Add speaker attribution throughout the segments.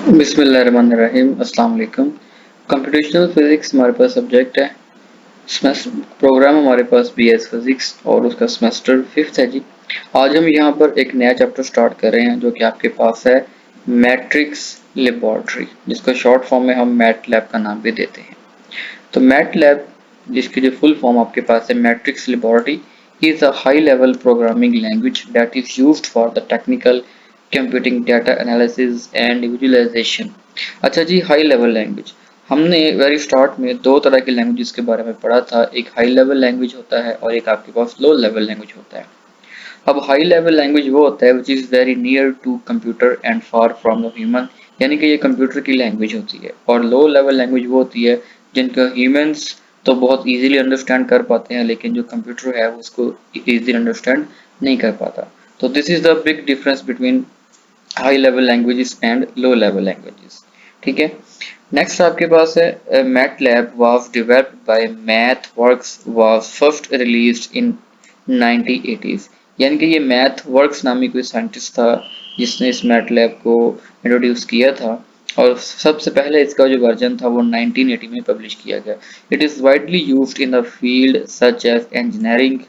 Speaker 1: बिस्मिल्लाहिर्रहमानिर्रहीम। अस्सलाम वालेकुम। कंप्यूटेशनल फिजिक्स हमारे पास सब्जेक्ट है। प्रोग्राम हमारे पास बीएस फिजिक्स और उसका सेमेस्टर 5th है जी। आज हम यहाँ पर एक नया चैप्टर स्टार्ट कर रहे हैं जो कि आपके पास है मैट्रिक्स लेबोरेटरी, जिसको शॉर्ट फॉर्म में हम मैट लैब का नाम भी देते हैं। तो मैट लैब, जिसकी जो फुल फॉर्म आपके पास है matrix laboratory, is a high level programming language that is used for the technical computing data analysis and visualization। अच्छा जी, हाई लेवल लैंग्वेज हमने वेरी स्टार्ट में दो तरह की लैंग्वेजेस के बारे में पढ़ा था। एक हाई लेवल लैंग्वेज होता है और एक आपके पास लो लेवल लैंग्वेज होता है। अब हाई लेवल लैंग्वेज वो होता है which is very near to computer and far from the human, यानी कि ये कंप्यूटर की लैंग्वेज होती है। और लो लेवल लैंग्वेज वो होती है जिनका ह्यूमंस तो बहुत इजीली अंडरस्टैंड कर पाते हैं, लेकिन जो कंप्यूटर है वो उसको इजीली अंडरस्टैंड नहीं कर पाता। तो this is the big difference between high level languages and low level languages. ठीक है। नेक्स्ट आपके पास है MATLAB was developed by MathWorks, was first released in 1980s। यानी कि ये मैथवर्क्स नामी कोई साइंटिस्ट था जिसने इस मैटलैब को इंट्रोड्यूस किया था, और सबसे पहले इसका जो वर्जन था वो 1980 में पब्लिश किया गया। It is widely used in the field such as engineering,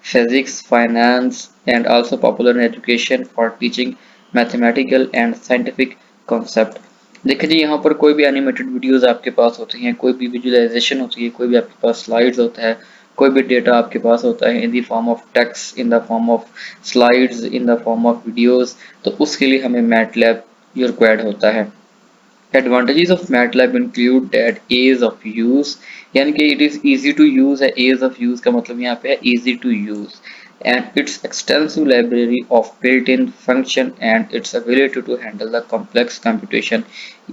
Speaker 1: physics, finance, and also popular in education for teaching mathematical and scientific concept। देखिए जी, यहाँ पर कोई भी एनिमेटेड वीडियोस आपके पास होती हैं, कोई भी विजुअलाइजेशन होती है, कोई भी आपके पास स्लाइड्स होता है, कोई भी डेटा आपके पास होता है in the form of text, in the form of slides, in the form of videos, तो उसके लिए हमें मैटलैब रिक्वायर्ड होता है। Advantages of MATLAB include that ease of use, यानी कि it is easy to use है। ease of use का मतलब यहाँ पे है easy to use, and its extensive library of built-in function and its ability to handle the complex computation।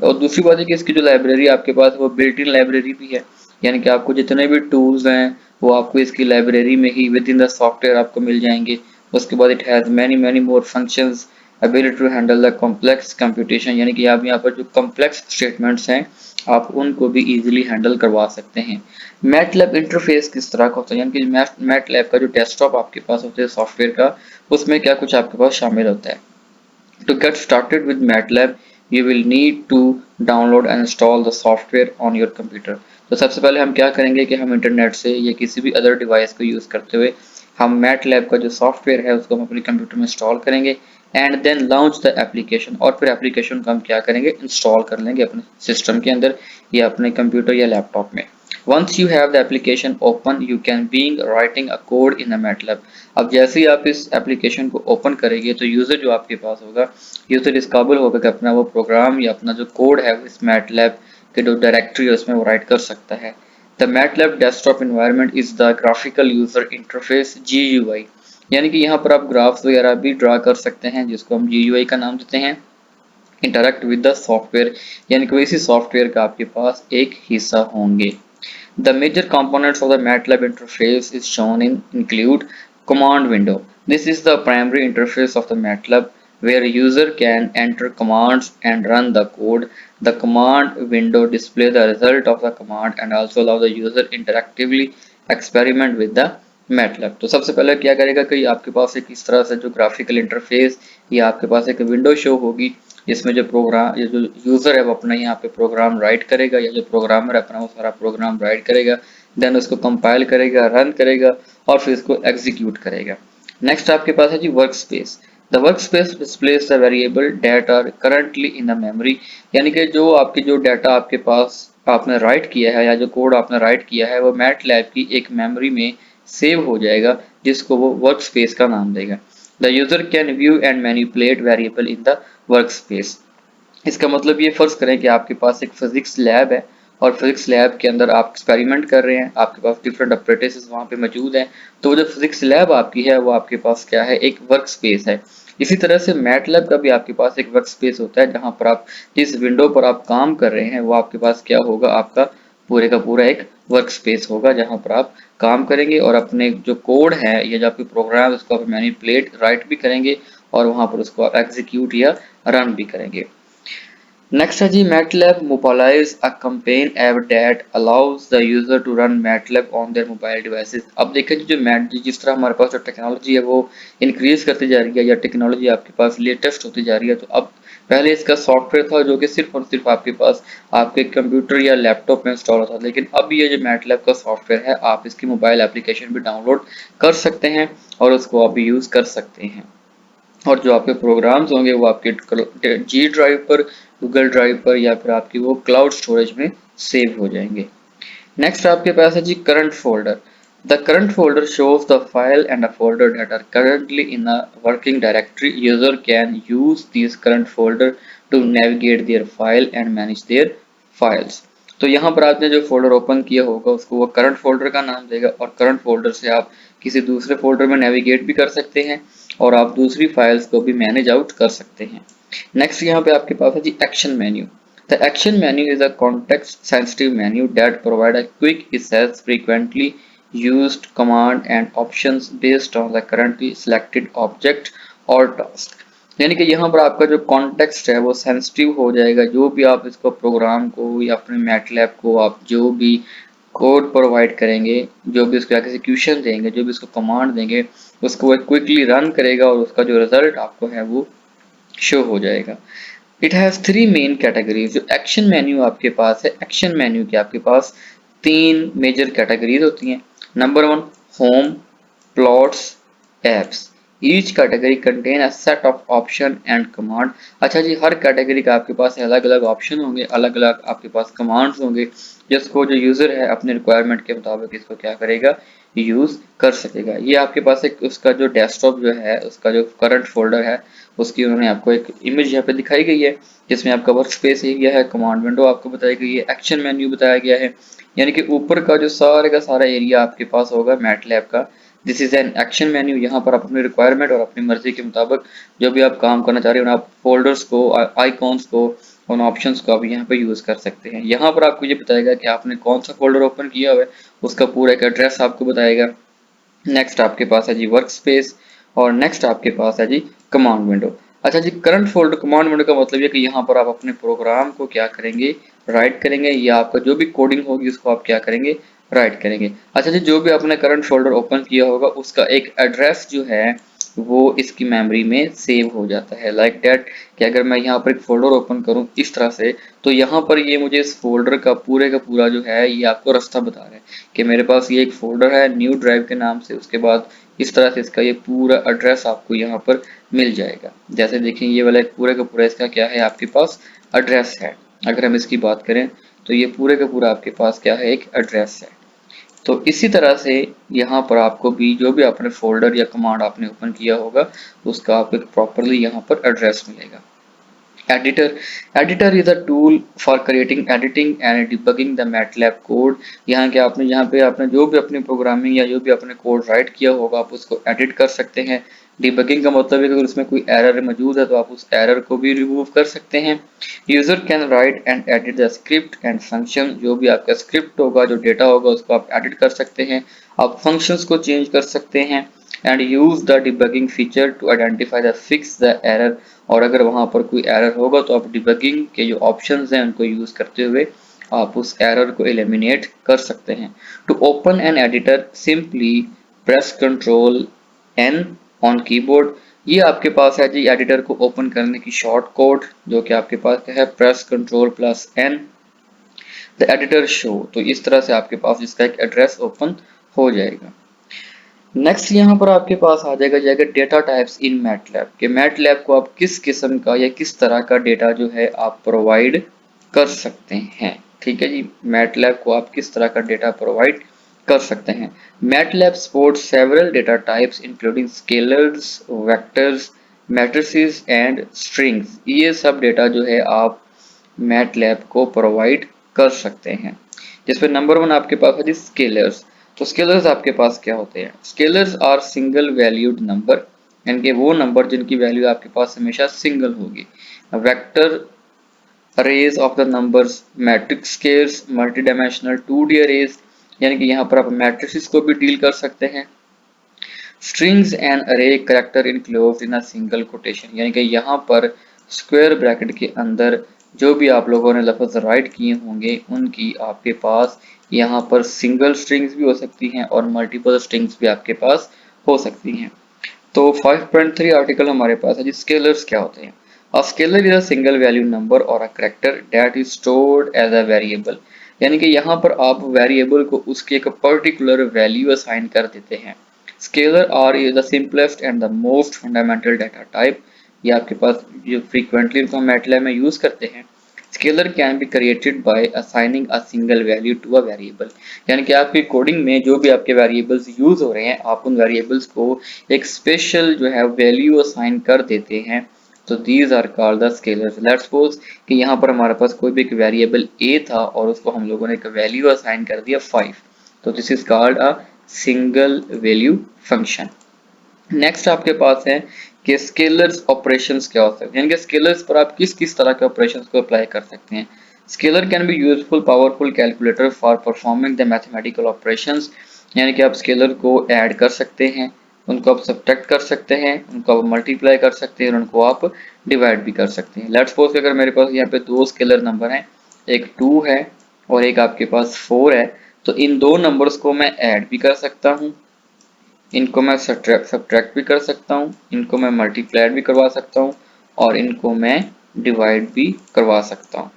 Speaker 1: और दूसरी बात है कि इसकी जो लाइब्रेरी आपके पास वो बिल्ट इन लाइब्रेरी भी है, यानी कि आपको जितने भी टूल्स हैं वो आपको इसकी लाइब्रेरी में ही विद इन द सॉफ्टवेयर आपको मिल जाएंगे। उसके बाद it has many many more functions, ability to handle the complex computation, यानी कि आप यहाँ पर जो complex statements हैं आप उनको भी easily handle करवा सकते हैं। MATLAB इंटरफेस किस तरह का होता है, यानी कि MATLAB का जो डेस्कटॉप आपके पास होता है सॉफ्टवेयर का, उसमें क्या कुछ आपके पास शामिल होता है। To get started with MATLAB, you will need to download and install the software on your computer। तो सबसे पहले हम क्या करेंगे कि हम इंटरनेट से या किसी भी अदर डिवाइस को यूज़ करते हुए हम MATLAB का जो सॉफ्टवेयर है उसको हम अपने कंप्यूटर में इंस्टॉल करेंगे and then launch the application. और फिर एप्लीकेशन को हम क्या करेंगे, इंस्टॉल कर लेंगे अपने सिस्टम के अंदर या अपने कंप्यूटर या लैपटॉप में। Once you have the application open, you can begin writing a code in the MATLAB। अब जैसे ही आप इस एप्लीकेशन को ओपन करेंगे तो यूज़र जो आपके पास होगा, यूज़र इस काबिल होगा कि अपना वो प्रोग्राम या अपना जो कोड है वो इस MATLAB के जो डायरेक्टरी है उसमें वो राइट कर सकता है। The MATLAB desktop environment is the graphical user interface GUI, यानी कि यहाँ पर आप ग्राफ्स वगैरह भी ड्रा कर सकते हैं जिसको हम GUI का नाम देते हैं। इंटरेक्ट विद द सॉफ्टवेयर, यानी कि इसी सॉफ्टवेयर का आपके पास एक हिस्सा होंगे। The major components of the MATLAB interface is shown in include command window. This is the primary interface of the MATLAB where user can enter commands and run the code. The command window displays the result of the command and also allow the user interactively experiment with the MATLAB। तो सबसे पहले क्या करेगा कि आपके पास एक इस तरह से जो ग्राफिकल इंटरफेस या आपके पास एक विंडो शो होगी जिसमें जो प्रोग्राम जो यूज़र है वो अपना यहाँ पे प्रोग्राम राइट करेगा, या जो प्रोग्रामर अपना वो सारा प्रोग्राम राइट करेगा, देन उसको कंपाइल करेगा, रन करेगा और फिर इसको एग्जीक्यूट करेगा। नेक्स्ट आपके पास है जी work space. The work space displaces the variable data currently in the memory, यानी कि जो आपके जो डाटा आपके पास आपने राइट किया है या जो कोड आपने राइट किया है वो मैटलैब की एक मेमोरी में सेव हो जाएगा जिसको वो वर्क स्पेस का नाम देगा। The user can view and manipulate variable in the work space. इसका मतलब ये फर्ज करें कि आपके पास एक फिजिक्स लैब है और फिजिक्स लैब के अंदर आप एक्सपेरिमेंट कर रहे हैं, आपके पास डिफरेंट अप्रेटिसेस वहाँ पे मौजूद हैं। तो वो जो फिजिक्स लैब आपकी है वो आपके पास क्या है, एक वर्क स्पेस है। इसी तरह से मैटलैब का भी आपके पास एक वर्क स्पेस होता है जहाँ पर आप जिस विंडो पर आप काम कर रहे हैं वो आपके पास क्या होगा, आपका पूरे का पूरा एक वर्क स्पेस होगा जहाँ पर आप काम करेंगे और अपने जो कोड है या जो आपके प्रोग्राम है उसको आप मैनिपुलेट राइट भी करेंगे और वहाँ पर उसको आप एग्जीक्यूट या रन भी करेंगे। नेक्स्ट है जी MATLAB mobilize a campaign app that allows the user to run MATLAB on their mobile devices। अब देखें जो जिस तरह हमारे पास जो टेक्नोलॉजी है वो इंक्रीज करती जा रही है या टेक्नोलॉजी आपके पास लेटेस्ट होती जा रही है, तो अब पहले इसका सॉफ्टवेयर था जो कि सिर्फ और सिर्फ आपके पास आपके कंप्यूटर या लैपटॉप में इंस्टॉल होता था, लेकिन अब ये जो मैटलैब का सॉफ्टवेयर है आप इसकी मोबाइल एप्लीकेशन भी डाउनलोड कर सकते हैं और उसको आप यूज कर सकते हैं। और जो आपके प्रोग्राम्स होंगे वो आपके जी ड्राइव पर, गूगल ड्राइव पर या फिर आपकी वो क्लाउड स्टोरेज में सेव हो जाएंगे। नेक्स्ट आपके पास है जी current folder. The current folder shows the file and a folder that are currently in a working directory. User can use these current folder to navigate their file and manage their files. तो यहाँ पर आपने जो folder open किया होगा उसको वो current folder का नाम देगा और करंट फोल्डर से आप किसी दूसरे फोल्डर में नेविगेट भी कर सकते हैं और आप दूसरी फाइल्स को भी मैनेज आउट कर सकते हैं। नेक्स्ट यहाँ पे आपके पास है जी action menu. The action menu is a context-sensitive menu that provides a quick access frequently used command and options based on the currently selected object or task. यानी कि यहाँ पर आपका जो कॉन्टेक्स्ट है वो सेंसिटिव हो जाएगा। जो भी आप इसको प्रोग्राम को या अपने मैटलैब को आप जो भी कोड प्रोवाइड करेंगे, जो भी उसको एग्जीक्यूशन देंगे, जो भी उसको कमांड देंगे, उसको वो क्विकली रन करेगा और उसका जो रिजल्ट आपको है वो शो हो जाएगा। It has three main categories. जो एक्शन मेन्यू आपके पास है, एक्शन मेन्यू के आपके पास तीन मेजर कैटेगरीज होती हैं। Number one, home, plots, apps. Each category contain a set of option and command. अच्छा जी, हर कैटेगरी का आपके पास अलग अलग ऑप्शन होंगे, अलग अलग आपके पास कमांड्स होंगे जिसको जो यूजर है अपने रिक्वायरमेंट के मुताबिक इसको क्या करेगा, यूज कर सकेगा। ये आपके पास एक उसका जो डेस्कटॉप जो है, उसका जो करंट फोल्डर है, उसकी उन्होंने आपको एक इमेज यहाँ पे दिखाई गई है जिसमें आपका वर्क स्पेस एरिया है, कमांड विंडो आपको बताई गई है, एक्शन मेन्यू बताया गया है। यानी कि ऊपर का जो सारे का सारा एरिया आपके पास होगा मैटलैब का, this is an action menu. यहाँ पर आप अपनी रिक्वायरमेंट और अपनी मर्जी के मुताबिक जो भी आप काम करना चाह रहे हो, आप फोल्डर्स को, आइकॉन्स को, उन ऑप्शंस को आप यहाँ पे यूज कर सकते हैं। यहाँ पर आपको ये बताएगा कि आपने कौन सा फोल्डर ओपन किया हुआ है, उसका पूरा एक एड्रेस आपको बताएगा। नेक्स्ट आपके पास है जी वर्क स्पेस और नेक्स्ट आपके पास है जी कमांड विंडो। अच्छा जी, करंट फोल्डर कमांड विंडो का मतलब ये कि यहाँ पर आप अपने प्रोग्राम को क्या करेंगे, राइट करेंगे, या आपका जो भी कोडिंग होगी उसको आप क्या करेंगे, राइट करेंगे। अच्छा जी, जो भी आपने करंट फोल्डर ओपन किया होगा उसका एक एड्रेस जो है वो इसकी मेमोरी में सेव हो जाता है। लाइक दैट कि अगर मैं यहाँ पर एक फोल्डर ओपन करूँ इस तरह से, तो यहाँ पर ये मुझे इस फोल्डर का पूरा जो है ये आपको रास्ता बता रहा है कि मेरे पास ये एक फोल्डर है न्यू ड्राइव के नाम से। उसके बाद इस तरह से इसका ये पूरा एड्रेस आपको यहाँ पर मिल जाएगा। जैसे देखिए ये वाला एक पूरा का पूरा इसका क्या है, आपके पास एड्रेस है। अगर हम इसकी बात करें तो ये पूरे का पूरा आपके पास क्या है, एक एड्रेस है। तो इसी तरह से यहाँ पर आपको भी जो भी आपने फोल्डर या कमांड आपने ओपन किया होगा उसका आपको प्रॉपरली यहाँ पर एड्रेस मिलेगा। Editor. Editor is a tool for creating, editing and debugging the MATLAB code. यहाँ पे आपने जो भी अपनी प्रोग्रामिंग या जो भी आपने कोड राइट किया होगा आप उसको एडिट कर सकते हैं। डिबगिंग का मतलब है कि अगर उसमें कोई एरर मौजूद है तो आप उस एरर को भी रिमूव कर सकते हैं। User can write and edit the script and function. जो भी आपका स्क्रिप्ट होगा, जो डेटा होगा, उसको आप एडिट कर सकते हैं। आप फंक्शंस को चेंज कर सकते हैं and use the debugging feature to identify the fix the error. और अगर वहां पर कोई एरर होगा तो आप डिबगिंग के जो ऑप्शंस हैं उनको यूज करते हुए आप उस एरर को एलिमिनेट कर सकते हैं। To open an editor simply press control N on keyboard. ये आपके पास है जी एडिटर को ओपन करने की शॉर्ट कोड, जो कि आपके पास है press control plus N the editor show. तो इस तरह से आपके पास इसका एक एड्रेस ओपन हो जाएगा। नेक्स्ट यहाँ पर आपके पास आ जाएगा डेटा टाइप्स इन मैटलैब के मैटलैब को आप किस किस्म का या किस तरह का डेटा जो है आप प्रोवाइड कर सकते हैं। ठीक है जी, मैटलैब को आप किस तरह का डेटा प्रोवाइड कर सकते हैं। MATLAB support several data types including scalars, vectors, matrices and strings. ये सब डेटा जो है आप मैटलैब को प्रोवाइड कर सकते हैं। जिसमें नंबर वन आपके पास है जी स्केलर्स। तो स्केलर्स आपके पास क्या होते हैं, scalars are single valued number, यानी कि वो नंबर जिनकी वैल्यू आपके पास हमेशा सिंगल होगी। Vector arrays of the numbers, matrix scales, multi dimensional 2D arrays, यानी कि यहाँ पर आप मैट्रिसेस को भी डील कर सकते हैं। स्ट्रिंग्स एंड अरे character enclosed in a single quotation, यानी कि यहाँ पर स्क्वायर ब्रैकेट के अंदर जो भी आप लोगों ने लफ्ज राइट किए होंगे उनकी आपके पास यहाँ पर सिंगल स्ट्रिंग्स भी हो सकती हैं और मल्टीपल स्ट्रिंग्स भी आपके पास हो सकती हैं। तो 5.3 आर्टिकल हमारे पास है जी स्केलर्स क्या होते हैं। A scalar is a single value number or a character that is stored as a variable। यानी कि यहाँ पर आप वेरिएबल को उसकी एक पर्टिकुलर वैल्यू असाइन कर देते हैं। Scalar are is the simplest and the most fundamental data type. ये आपके पास जो फ्रीक्वेंटली इनको मैटलैब में यूज करते हैं। Scalar can be created by assigning a single value to a variable. यानी कि आपकी कोडिंग में जो भी आपके वेरिएबल्स यूज हो रहे हैं, आप उन वेरिएबल्स को एक स्पेशल जो है वैल्यू असाइन कर देते हैं। तो these are called the scalars. Let's suppose कि यहाँ पर हमारे पास कोई भी एक वेरिएबल ए था और उसको हम लोगों ने एक वैल्यू असाइन कर दिया 5। तो this is called a single value function. Next आपके पास है कि स्केलर्स ऑपरेशंस क्या होते हैं, यानी कि स्केलर्स पर आप किस किस तरह के ऑपरेशंस को अप्लाई कर सकते हैं। Scalar can be useful powerful calculator for performing the mathematical operations. यानी कि आप स्केलर को ऐड कर सकते हैं, उनको आप सब्ट्रैक्ट कर सकते हैं, उनको आप मल्टीप्लाई कर सकते हैं और उनको आप डिवाइड भी कर सकते हैं। लेट्स सपोज अगर मेरे पास यहाँ पे दो स्केलर नंबर हैं, एक 2 है और एक आपके पास 4 है, तो इन दो नंबर्स को मैं ऐड भी कर सकता हूँ, इनको मैं सब्ट्रैक्ट भी कर सकता हूँ, इनको मैं मल्टीप्लाई भी करवा सकता हूँ और इनको मैं डिवाइड भी करवा सकता हूँ।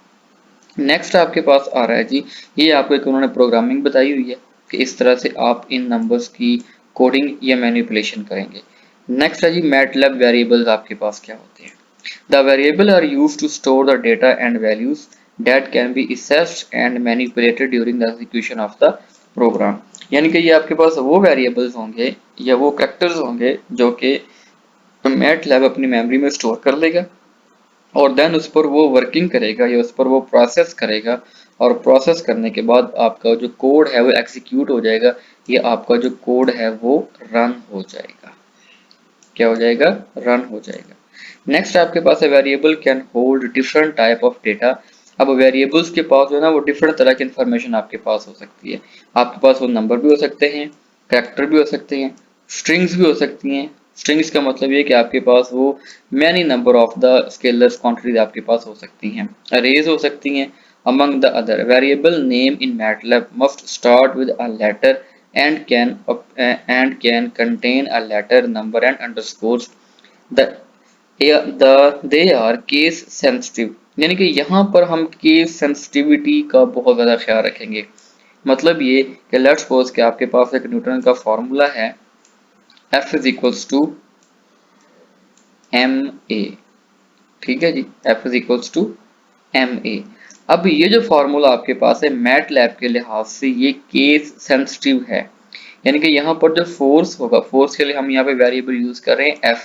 Speaker 1: नेक्स्ट आपके पास आ रहा है जी, ये आपको एक उन्होंने प्रोग्रामिंग बताई हुई है कि इस तरह से आप इन नंबर्स की कोडिंग या मैनिपुलेशन करेंगे। नेक्स्ट है जी मैटलैब वेरिएबल्स आपके पास क्या होते हैं। The variable are used to store the data and values that can be accessed and manipulated during the execution of the program. यानी कि ये आपके पास वो वेरिएबल्स होंगे या वो कैरेक्टर्स होंगे जो कि मैटलैब अपनी मेमोरी में स्टोर कर लेगा और देन उस पर वो वर्किंग करेगा या उस पर वो प्रोसेस करेगा और प्रोसेस करने के बाद आपका जो कोड है वो एग्जीक्यूट हो जाएगा या आपका जो कोड है वो रन हो जाएगा। क्या हो जाएगा? रन हो जाएगा। नेक्स्ट आपके पास है variable can hold different type of data. अब वेरिएबल्स के पास जो है ना वो डिफरेंट तरह की इंफॉर्मेशन आपके पास हो सकती है। आपके पास वो नंबर भी हो सकते हैं, कैरेक्टर भी हो सकते हैं, स्ट्रिंग्स भी हो सकती हैं। स्ट्रिंग्स का मतलब ये कि आपके पास वो many number of the scalars quantities आपके पास हो सकती हैं, अरेज हो सकती हैं। among the other variable name in MATLAB must start with a letter and can contain a letter number and underscores the they are case sensitive. यानी कि यहाँ पर हम केस सेंसिटिविटी का बहुत ज़्यादा ख्याल रखेंगे। मतलब ये कि लेट्स सपोज कि आपके पास एक न्यूटन का फॉर्मूला है F is equals to M A. ठीक है जी, F is equals to M A. अब ये जो फॉर्मूला आपके पास है मैटलैब के लिहाज से ये केस सेंसिटिव है। यानी कि यहाँ पर जो फोर्स होगा, फोर्स के लिए हम यहाँ पे वेरिएबल यूज कर रहे हैं F,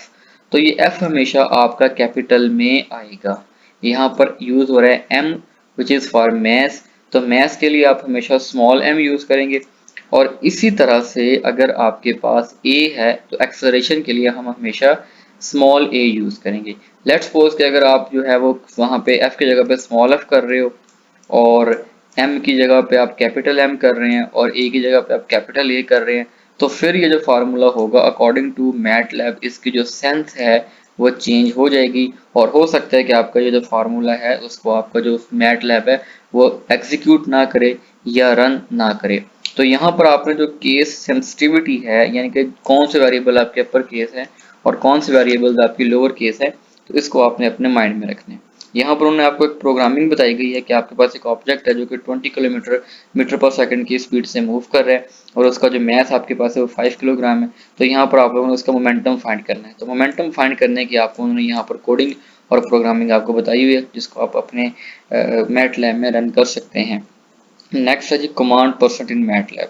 Speaker 1: तो ये F हमेशा आपका कैपिटल में आएगा। यहाँ पर यूज हो रहा है M which is for mass, तो मैस के लिए आप हमेशा स्मॉल m यूज करेंगे। और इसी तरह से अगर आपके पास A है तो एक्सेलरेशन के लिए हम हमेशा स्मॉल a यूज करेंगे। लेट्स सपोज कि अगर आप जो है वो वहाँ पे F की जगह पे स्मॉल f कर रहे हो और M की जगह पे आप कैपिटल M कर रहे हैं और A की जगह पे आप कैपिटल A कर रहे हैं, तो फिर ये जो फार्मूला होगा अकॉर्डिंग टू मैटलैब इसकी जो सेंस है वो चेंज हो जाएगी और हो सकता है कि आपका ये जो फार्मूला है उसको आपका जो मैटलैब है वो एग्जीक्यूट ना करे या रन ना करे। तो यहाँ पर आपने जो केस सेंसिटिविटी है यानी कि कौन से वेरिएबल आपके अपर केस है और कौन से वेरिएबल्स आपकी लोअर केस है, तो इसको आपने अपने माइंड में रखना है। यहाँ पर उन्होंने आपको एक प्रोग्रामिंग बताई गई है कि आपके पास एक ऑब्जेक्ट है जो कि 20 किलोमीटर मीटर पर सेकंड की स्पीड से मूव कर रहा है और उसका जो मास आपके पास है वो 5 किलोग्राम है। तो यहाँ पर आप लोगों ने उसका मोमेंटम फाइंड करना है। तो मोमेंटम फाइंड करने की आपको उन्होंने यहाँ पर कोडिंग और प्रोग्रामिंग आपको बताई हुई है जिसको आप अपने मैटलैब में रन कर सकते हैं। नेक्स्ट है जी command percent in MATLAB.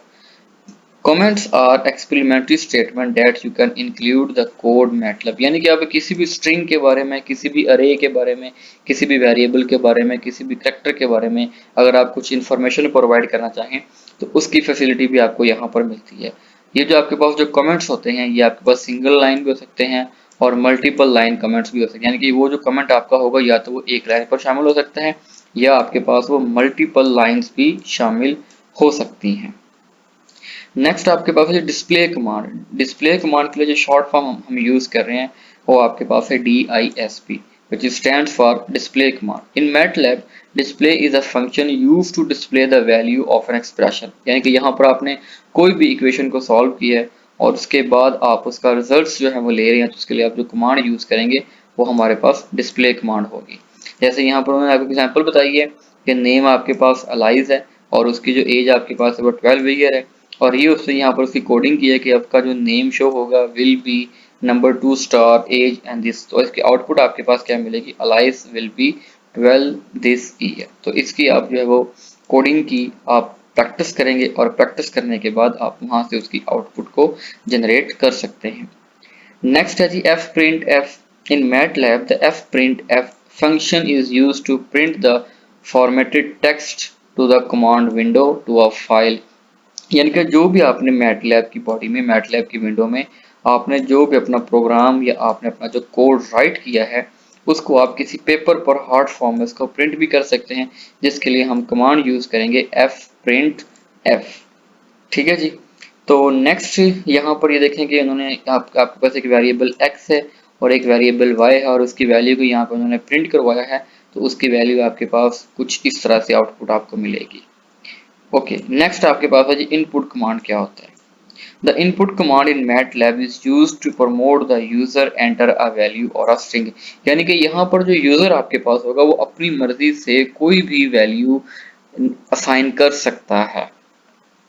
Speaker 1: Comments are explanatory statement that you can include the code MATLAB। यानी कि आप किसी भी स्ट्रिंग के बारे में, किसी भी अरे के बारे में, किसी भी वेरिएबल के बारे में, किसी भी कैरेक्टर के बारे में अगर आप कुछ इन्फॉर्मेशन प्रोवाइड करना चाहें तो उसकी फैसिलिटी भी आपको यहाँ पर मिलती है। ये जो आपके पास जो कमेंट्स होते हैं ये आपके पास सिंगल लाइन भी हो सकते हैं और मल्टीपल लाइन कमेंट्स भी हो सकते हैं। यानी कि वो जो कमेंट आपका होगा या तो वो एक लाइन पर शामिल हो सकता है या आपके पास वो मल्टीपल लाइन्स भी शामिल हो सकती हैं। नेक्स्ट आपके पास है डिस्प्ले कमांड। डिस्प्ले कमांड के लिए जो शॉर्ट फॉर्म हम यूज कर रहे हैं वो आपके पास है DISP which stands for display command. In MATLAB, display is a function used to display the value of an expression। यानी कि यहाँ पर आपने कोई भी इक्वेशन को सॉल्व किया है और उसके बाद आप उसका रिजल्ट्स जो है वो ले रहे हैं, तो उसके लिए आप जो कमांड यूज करेंगे वो हमारे पास डिस्प्ले कमांड होगी। जैसे यहाँ पर उन्होंने आपको एग्जांपल बताई है कि नेम आपके पास अलाइज है और उसकी जो एज आपके पास है वो 12 ईयर है, और ये उससे यहाँ पर उसकी कोडिंग की है कि आपका जो नेम शो होगा will be number 2 star as and this. तो इसकी आउटपुट आपके पास क्या मिलेगी, अलाइज विल बी 12 दिस ईयर। तो इसकी आप जो है वो कोडिंग की आप प्रैक्टिस करेंगे और प्रैक्टिस करने के बाद आप वहां से उसकी आउटपुट को जनरेट कर सकते हैं। नेक्स्ट है जी F print F. In MATLAB the F print F function is used to print the formatted text to the command window to a file. यानी कि जो भी आपने मैटलैब की बॉडी में, मैटलैब की विंडो में आपने जो भी अपना प्रोग्राम या आपने अपना जो कोड राइट किया है उसको आप किसी पेपर पर हार्ड फॉर्म में उसको प्रिंट भी कर सकते हैं, जिसके लिए हम कमांड यूज करेंगे एफ प्रिंट एफ। ठीक है जी। तो नेक्स्ट यहाँ पर ये देखें कि उन्होंने आपके पास एक वेरिएबल x है और एक वेरिएबल y है और उसकी वैल्यू को यहाँ पर उन्होंने प्रिंट करवाया है, तो उसकी वैल्यू आपके पास कुछ इस तरह से आउटपुट आपको मिलेगी। ओके, नेक्स्ट आपके पास है जी इनपुट कमांड क्या होता है। The input command in MATLAB is used to promote the user enter a value और अ स्ट्रिंग। यानी कि यहाँ पर जो यूजर आपके पास होगा वो अपनी मर्जी से कोई भी वैल्यू असाइन कर सकता है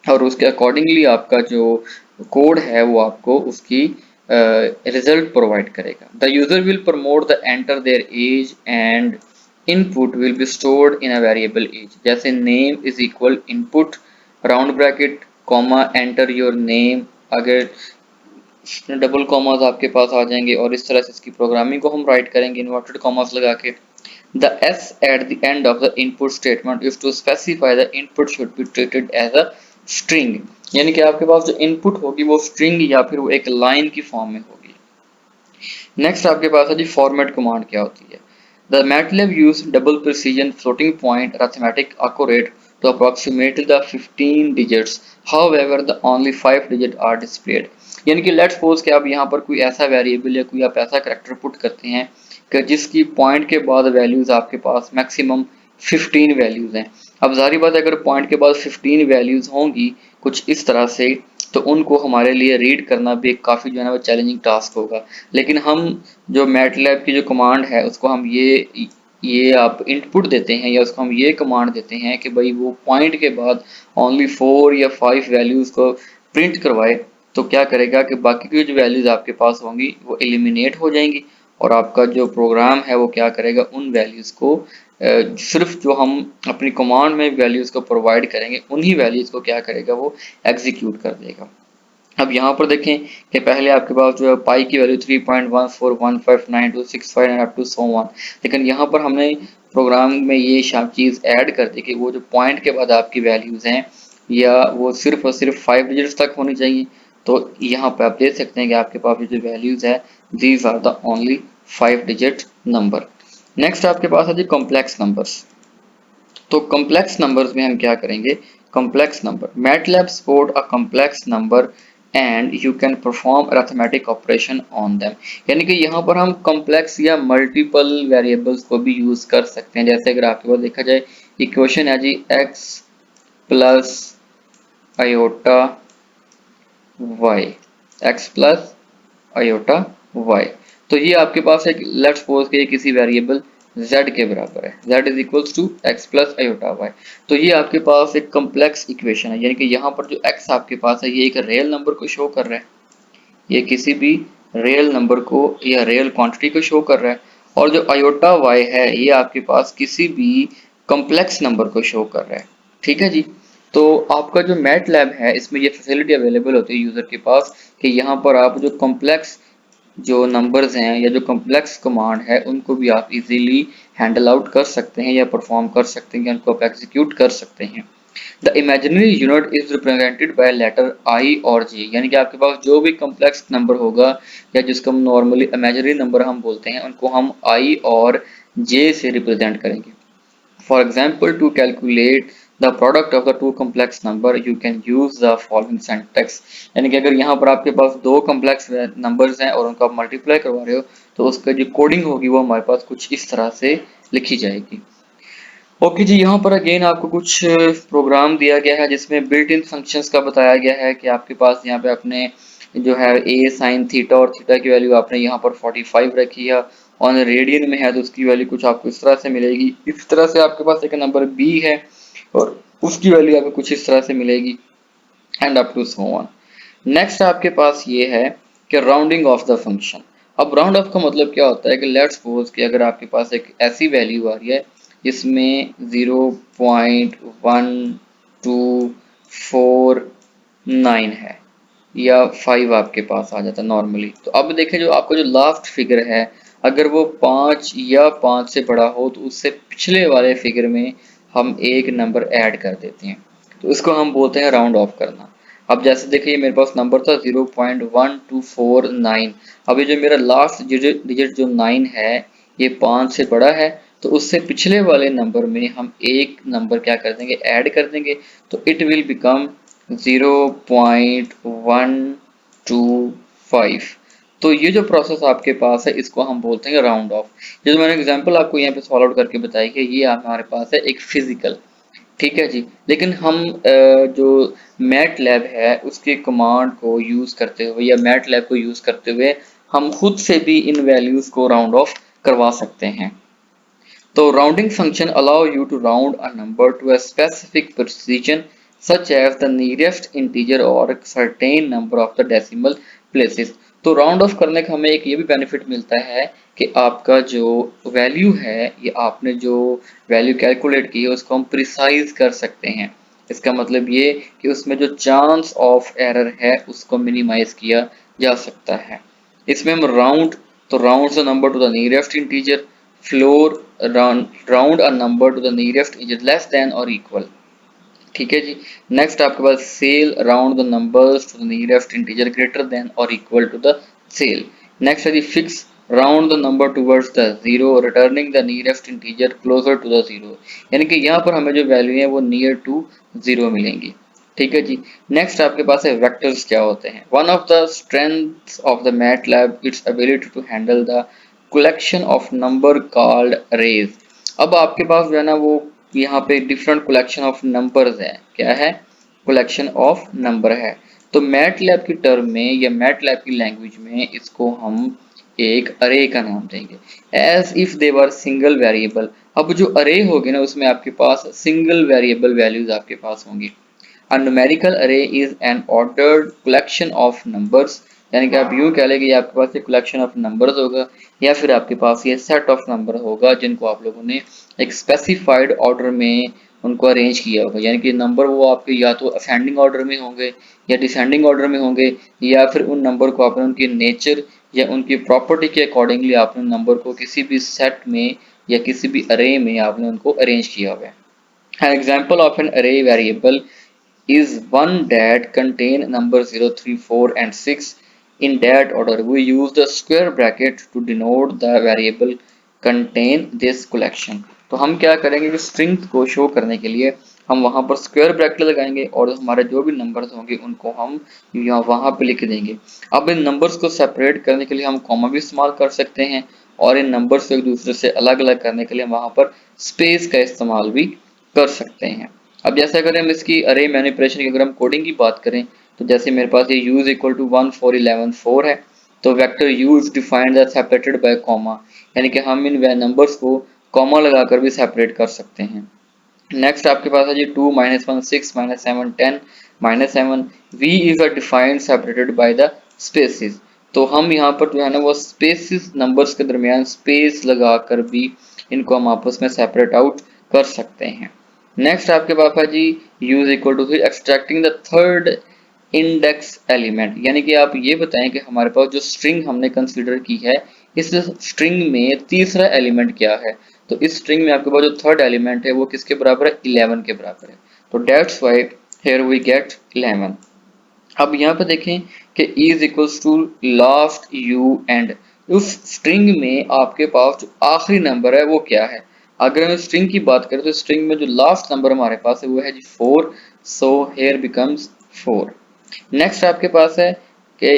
Speaker 1: और उसके अकॉर्डिंगली आपका जो कोड है वो आपको उसकी रिजल्ट प्रोवाइड करेगा। The user will prompt the enter their age and input will be stored in a variable age. जैसे name is equal input round bracket comma enter your name, अगर double commas आपके पास आ जाएंगे और इस तरह से इसकी प्रोग्रामिंग को हम राइट करेंगे इन्वर्टेड कॉमास लगा के। The S at the end of the input statement is to specify the input should be treated as a string। यानी कि आपके पास जो इनपुट होगी वो स्ट्रिंग या फिर वो एक लाइन की फॉर्म में होगी। नेक्स्ट आपके पास है जी फॉर्मेट कमांड क्या होती है। The MATLAB use double precision floating point arithmetic accurate to approximate the 15 digits, however the only 5 digit are displayed। यानी कि लेट्स सपोज कि आप यहाँ पर कोई ऐसा वेरिएबल या कोई आप ऐसा करैक्टर पुट करते हैं कि जिसकी पॉइंट के बाद वैल्यूज आपके पास मैक्सिमम 15 वैल्यूज हैं। अब जाहिर बात है अगर पॉइंट के बाद 15 वैल्यूज होंगी कुछ इस तरह से, तो उनको हमारे लिए रीड करना भी काफ़ी जो है ना चैलेंजिंग टास्क होगा। लेकिन हम जो मैटलैब की जो कमांड है उसको हम ये आप इनपुट देते हैं या उसको हम ये कमांड देते हैं कि भाई वो पॉइंट के बाद ओनली 4 या 5 वैल्यूज को प्रिंट करवाए, तो क्या करेगा कि बाकी की जो वैल्यूज आपके पास होंगी वो एलिमिनेट हो जाएंगी और आपका जो प्रोग्राम है वो क्या करेगा उन वैल्यूज को सिर्फ जो हम अपनी कमांड में वैल्यूज को प्रोवाइड करेंगे उन्हीं वैल्यूज को क्या करेगा वो एग्जीक्यूट कर देगा। अब यहाँ पर देखें कि पहले आपके पास जो है पाई की value 3.14159265 up to so on, लेकिन यहाँ पर हमने प्रोग्राम में ये चीज़ ऐड कर दी कि वो जो पॉइंट के बाद आपकी वैल्यूज़ हैं या वो सिर्फ और सिर्फ 5 डिजिट्स तक होनी चाहिए। तो यहाँ पर आप देख सकते हैं कि आपके पास जो वैल्यूज़ है these are the only 5 digit number. Next आपके पास है जी कॉम्प्लेक्स नंबर्स। तो कॉम्प्लेक्स नंबर्स में हम क्या करेंगे, complex number MATLAB support a complex number and you can perform arithmetic operation on them. यानी कि यहाँ पर हम कॉम्प्लेक्स या मल्टीपल वेरिएबल्स को भी यूज कर सकते हैं। जैसे अगर आपके पास देखा जाए इक्वेशन है जी x plus iota y, x plus iota y। तो ये आपके पास एक लेट्स सपोज कि किसी वेरिएबल z के बराबर है, z is equals to x plus iota y। तो ये आपके पास एक कॉम्प्लेक्स इक्वेशन है, यानी कि यहाँ पर जो x आपके पास है ये एक रियल नंबर को शो कर रहा है, ये किसी भी रियल नंबर को या रियल क्वांटिटी को शो कर रहा है, और जो आयोटा y है ये आपके पास किसी भी कॉम्प्लेक्स नंबर को शो कर रहा है। ठीक है जी। तो आपका जो मैटलैब है इसमें ये फैसिलिटी अवेलेबल होती है यूजर के पास कि यहाँ पर आप जो कॉम्प्लेक्स जो नंबर्स हैं या जो कॉम्प्लेक्स कमांड है उनको भी आप इजीली हैंडल आउट कर सकते हैं या परफॉर्म कर सकते हैं या उनको आप एग्जीक्यूट कर सकते हैं। The imaginary unit is represented by letter I और जे। यानी कि आपके पास जो भी कॉम्प्लेक्स नंबर होगा या जिसको हम नॉर्मली इमेजिनरी नंबर हम बोलते हैं उनको हम आई और जे से रिप्रेजेंट करेंगे। For example, to calculate the product of the two complex number, you can use the following syntax। यानी कि अगर यहाँ पर आपके पास दो कॉम्प्लेक्स नंबर्स हैं और उनको आप मल्टीप्लाई करवा रहे हो तो उसका जो कोडिंग होगी वो हमारे पास कुछ इस तरह से लिखी जाएगी। ओके जी, यहाँ पर अगेन आपको कुछ प्रोग्राम दिया गया है जिसमें बिल्ट इन फंक्शंस का बताया गया है कि आपके पास यहाँ पे अपने जो है ए साइन थीटा और थीटा की वैल्यू आपने यहाँ पर 45 रखी है ऑन रेडियन में है तो उसकी वैल्यू कुछ आपको इस तरह से मिलेगी। इस तरह से आपके पास एक नंबर b है और उसकी वैल्यू आपको कुछ इस तरह से मिलेगी and up to so on. Next आपके पास ये है कि राउंडिंग ऑफ द फंक्शन। अब राउंड ऑफ का मतलब क्या होता है कि लेट्स सपोज कि अगर आपके पास एक ऐसी वैल्यू आ रही है जिसमें 0.1249 है या 5 आपके पास आ जाता है नॉर्मली। तो अब देखें जो आपका जो लास्ट फिगर है अगर वो 5 या 5 से बड़ा हो तो उससे पिछले वाले फिगर में हम एक नंबर ऐड कर देते हैं, तो इसको हम बोलते हैं राउंड ऑफ करना। अब जैसे देखिए मेरे पास नंबर था 0.1249। अब ये जो मेरा लास्ट डिजिट जो 9 है ये 5 से बड़ा है तो उससे पिछले वाले नंबर में हम एक नंबर क्या कर देंगे ऐड कर देंगे, तो इट विल बिकम 0.125। तो ये जो प्रोसेस आपके पास है इसको हम बोलते हैं राउंड ऑफ। जो मैंने एग्जांपल आपको यहाँ पे सॉल्व आउट करके बताई कि ये हमारे पास है एक फिजिकल, ठीक है जी। लेकिन हम जो मैट लैब है उसके कमांड को यूज करते हुए या मैट लैब को यूज करते हुए हम खुद से भी इन वैल्यूज को राउंड ऑफ करवा सकते हैं। तो rounding function allow you to round a number to a specific precision such as the nearest integer or a certain number of the decimal places। तो राउंड ऑफ करने का हमें एक ये भी बेनिफिट मिलता है कि आपका जो वैल्यू है ये आपने जो वैल्यू कैलकुलेट की है उसको हम प्रिसाइज कर सकते हैं। इसका मतलब ये कि उसमें जो चांस ऑफ एरर है उसको मिनिमाइज किया जा सकता है। इसमें हम राउंड, तो round the number to the nearest integer, floor round a number to the nearest integer less than और इक्वल, ठीक है जी। नेक्स्ट आपके पास ceil, round the numbers to the nearest integer greater than और equal to the ceil. Next है जी fix, round the number towards the zero returning the nearest integer closer to the zero, यानी कि यहाँ पर हमें जो वैल्यू है वो नियर टू जीरो मिलेंगी, ठीक है जी। नेक्स्ट आपके पास है वेक्टर्स क्या होते हैं। One of the strengths of the MATLAB it's ability to handle the collection of number called arrays. अब आपके पास जो है ना वो यहाँ पे डिफरेंट कलेक्शन ऑफ नंबर्स है, क्या है कलेक्शन ऑफ नंबर है। तो मैटलैब की टर्म में या मैटलैब की लैंग्वेज में इसको हम एक अरे का नाम देंगे as if they were single variable. अब जो अरे होगी ना उसमें आपके पास सिंगल वेरिएबल वैल्यूज आपके पास होंगी। A numerical array is an ordered collection of numbers, यानी कि आप यूं कह लें कि आपके पास एक कलेक्शन ऑफ नंबर्स होगा या फिर आपके पास ये सेट ऑफ नंबर होगा जिनको आप लोगों ने एक स्पेसिफाइड ऑर्डर में उनको अरेंज किया होगा। यानी कि नंबर वो आपके या तो असेंडिंग ऑर्डर में होंगे या डिसेंडिंग ऑर्डर में होंगे, या फिर उन नंबर को आपने उनके नेचर या उनकी प्रॉपर्टी के अकॉर्डिंगली आपने नंबर को किसी भी सेट में या किसी भी अरे में आपने उनको अरेंज किया हुआ है। An example of an array variable is one that contain number 0, 3, 4 and 6 in that order. We use the square bracket to denote the variable contain this collection। तो हम क्या करेंगे कि स्ट्रिंग को शो करने के लिए हम वहां पर स्क्वायर ब्रैकेट लगाएंगे और हमारे जो भी नंबर्स होंगे उनको हम यहाँ वहां पे लिख देंगे। अब इन नंबर्स को सेपरेट करने के लिए हम कॉमा भी इस्तेमाल कर सकते हैं और इन नंबर्स को एक दूसरे से अलग अलग करने के लिए हम वहां पर स्पेस का इस्तेमाल भी कर सकते हैं। अब जैसे अगर हम इसकी अरे मैनिपुलेशन की अगर हम कोडिंग की बात करें तो जैसे मेरे पास ये u इक्वल टू 1 4 11 4 है, तो vector u is defined as separated by comma, यानी कि हम इन नंबर्स को कॉमा लगाकर भी सेपरेट कर सकते हैं। नेक्स्ट आपके पास है जी 2 -1 6 -7 10 -7 v is a defined separated by the spaces. तो हम यहाँ पर जो है ना वो स्पेसेस नंबर्स के दरमियान स्पेस लगाकर भी इनको हम आपस में सेपरेट आउट कर सकते हैं। नेक्स्ट आपके पास है जी use equal to extracting the third index element, यानी कि आप ये बताएं कि हमारे पास जो स्ट्रिंग हमने कंसीडर की है इस स्ट्रिंग में तीसरा एलिमेंट क्या है। तो इस स्ट्रिंग में आपके पास जो थर्ड एलिमेंट है वो किसके बराबर है 11 के बराबर है, तो that's why here we get 11। अब यहाँ पे देखें कि is equals to last u end, उस स्ट्रिंग में आपके पास जो आखिरी नंबर है वो क्या है। अगर हम स्ट्रिंग की बात करें तो स्ट्रिंग में जो लास्ट नंबर हमारे पास है वो है जी 4, सो हेयर बिकम्स 4। नेक्स्ट आपके पास है कि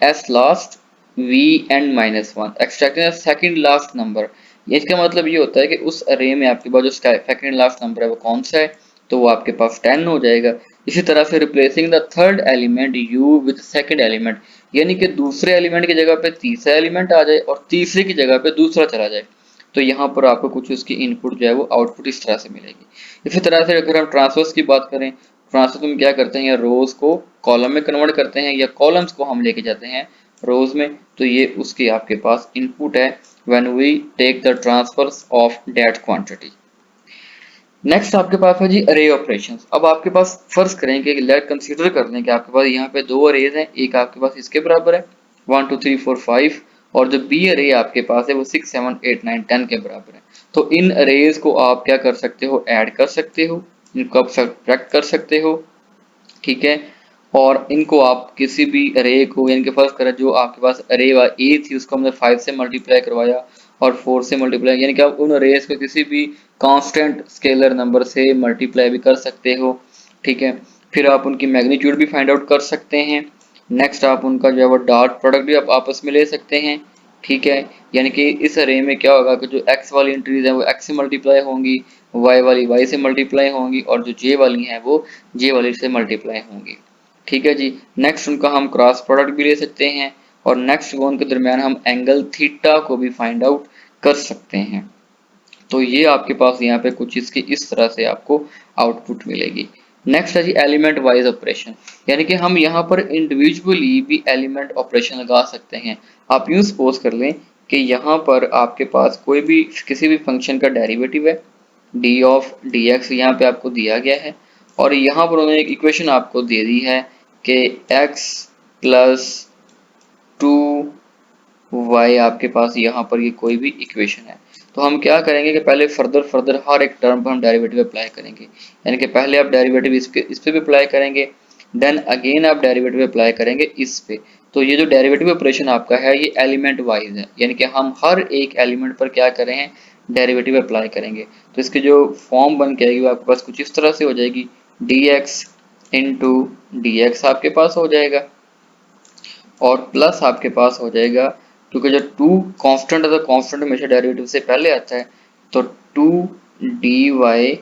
Speaker 1: as last we end -1 extracting second last number. इसका मतलब ये होता है कि उस अरे में आपके पास जो सेकंड लास्ट नंबर है वो कौन सा है, तो वो आपके पास 10 हो जाएगा। इसी तरह से replacing the third element u with second element, यानी कि दूसरे एलिमेंट की जगह पे तीसरा एलिमेंट आ जाए और तीसरे की जगह पे दूसरा चला जाए, तो यहाँ पर आपको कुछ उसकी इनपुट जो है वो आउटपुट इस तरह से मिलेगी। इसी तरह से अगर हम ट्रांसफर्स की बात करें, ट्रांसफर में क्या करते हैं, या रोज को कॉलम में कन्वर्ट करते हैं या कॉलम्स को हम लेके जाते हैं रोज में, तो ये उसकी आपके पास इनपुट है when we take the transfers of that quantity. Next आपके पास है जी अरे ऑपरेशंस। अब आपके पास फर्ज करें कि लेट कंसीडर कर लें कि आपके पास यहाँ पे दो अरेज हैं, एक आपके पास इसके बराबर है 1 2 3 4 5, और जो बी अरे आपके पास है वो 6 7 8 9 10 के बराबर है। तो इन अरेज को आप क्या कर सकते हो, ऐड कर सकते हो, इनको आप सब्ट्रैक्ट कर सकते हो, ठीक है। और इनको आप किसी भी अरे को, यानी कि फर्स्ट करें जो आपके पास अरे ए थी उसको हमने 5 से मल्टीप्लाई करवाया और 4 से मल्टीप्लाई, यानी कि आप उन अरेज को किसी भी कांस्टेंट स्केलर नंबर से मल्टीप्लाई भी कर सकते हो, ठीक है। फिर आप उनकी मैग्नीट्यूड भी फाइंड आउट कर सकते हैं। नेक्स्ट आप उनका जो है वो डॉट प्रोडक्ट भी आप आपस में ले सकते हैं, ठीक है। यानी कि इस अरे में क्या होगा कि जो एक्स वाली एंट्रीज है वो एक्स से मल्टीप्लाई होंगी, वाई वाली वाई से मल्टीप्लाई होंगी, और जो जे वाली हैं वो जे वाली से मल्टीप्लाई होंगी, ठीक है जी। नेक्स्ट उनका हम क्रॉस प्रोडक्ट भी ले सकते हैं, और नेक्स्ट वो उनके दरमियान हम एंगल थीटा को भी फाइंड आउट कर सकते हैं। तो ये आपके पास यहाँ पे कुछ इसकी इस तरह से आपको आउटपुट मिलेगी। नेक्स्ट है जी एलिमेंट वाइज ऑपरेशन, यानी कि हम यहाँ पर इंडिविजुअली भी एलिमेंट ऑपरेशन लगा सकते हैं। आप यूं सपोज कर लें कि यहाँ पर आपके पास कोई भी किसी भी फंक्शन का डेरिवेटिव है डी ऑफ डी एक्स यहाँ पे आपको दिया गया है, और यहाँ पर उन्होंने एक इक्वेशन आपको दे दी है कि एक्स प्लस टू वाई आपके पास यहाँ पर ये कोई भी इक्वेशन है। तो हम क्या करेंगे कि पहले फर्दर फर्दर हर एक टर्म पर हम डेरिवेटिव अप्लाई करेंगे, यानी कि पहले आप डेरिवेटिव इस पे भी अप्लाई करेंगे, देन अगेन आप डेरिवेटिव अप्लाई करेंगे इस पे। तो ये जो डेरिवेटिव ऑपरेशन आपका है ये एलिमेंट वाइज है, यानी कि हम हर एक एलिमेंट पर क्या करें हैं, डेरिवेटिव अप्लाई करेंगे। तो इसकी जो फॉर्म बन के आएगी वो आपके पास कुछ इस तरह से हो जाएगी, D x into D x आपके पास हो जाएगा, और प्लस आपके पास हो जाएगा, क्योंकि जब टू कांस्टेंट है तो कांस्टेंट हमेशा डेरिवेटिव से पहले आता है, तो to d y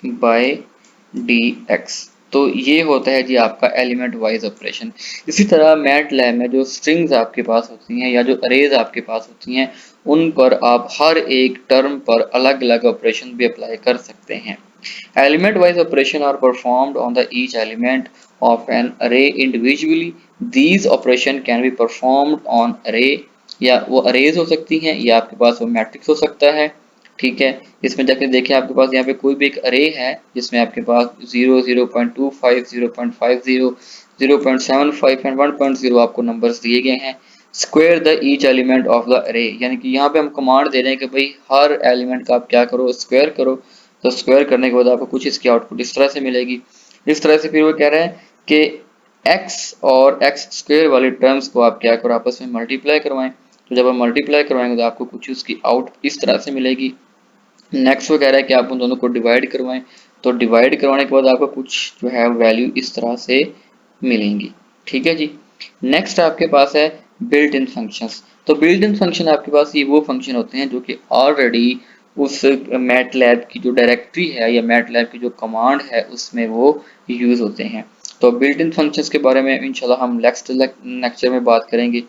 Speaker 1: by d x. तो ये होता है जी आपका एलिमेंट वाइज ऑपरेशन। इसी तरह मैट लैब में जो स्ट्रिंग्स आपके पास होती हैं या जो अरेज आपके पास होती हैं उन पर आप हर एक टर्म पर अलग अलग ऑपरेशन भी अप्लाई कर सकते हैं। Element wise operation are performed on the each element of an array individually. These operation can be performed on array, या वो अरेज हो सकती हैं या आपके पास वो मैट्रिक्स हो सकता है, ठीक है। इसमें जाके देखिए आपके पास यहाँ पे कोई भी एक अरे है जिसमें आपके पास 0 0.25 0.50 0.75 एंड 1.0 आपको नंबर्स दिए गए हैं। Square the each element of the अरे, यानी कि यहाँ पे हम कमांड दे रहे हैं कि भाई हर एलिमेंट का आप क्या करो, स्क्वायर करो। तो स्क्वायर करने के बाद आपको कुछ इसकी आउटपुट इस तरह से मिलेगी। इस तरह से फिर वो कह रहा है कि x और x स्क्वायर वाली टर्म्स को आप क्या करो, आपस में मल्टीप्लाई करवाएं। तो जब आप मल्टीप्लाई करवाएंगे तो आपको कुछ उसकी आउट इस तरह से मिलेगी। नेक्स्ट वो कह रहा है कि आप उन दोनों को डिवाइड करवाएं, तो डिवाइड करवाने के बाद आपको कुछ जो है वैल्यू इस तरह से मिलेंगी, ठीक है जी। नेक्स्ट आपके पास है बिल्ट इन फंक्शंस। तो बिल्ट इन फंक्शन आपके पास ये वो फंक्शन होते हैं जो कि ऑलरेडी उस मैटलैब की जो डायरेक्टरी है या मैटलैब की जो कमांड है उसमें वो यूज होते हैं। तो बिल्ट इन फंक्शंस के बारे में इंशाल्लाह हम नेक्स्ट लेक्चर में बात करेंगे।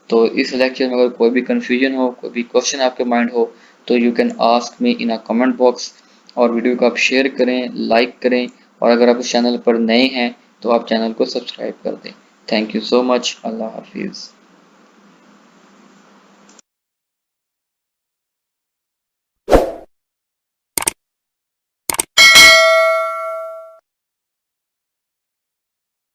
Speaker 1: तो इस लेक्चर में अगर कोई भी कंफ्यूजन हो, कोई भी क्वेश्चन आपके माइंड हो, तो you can ask me in a comment box. और वीडियो को आप शेयर करें, लाइक करें, और अगर आप इस चैनल पर नए हैं तो आप चैनल को सब्सक्राइब कर दें। Thank you so much. अल्लाह हाफिज़।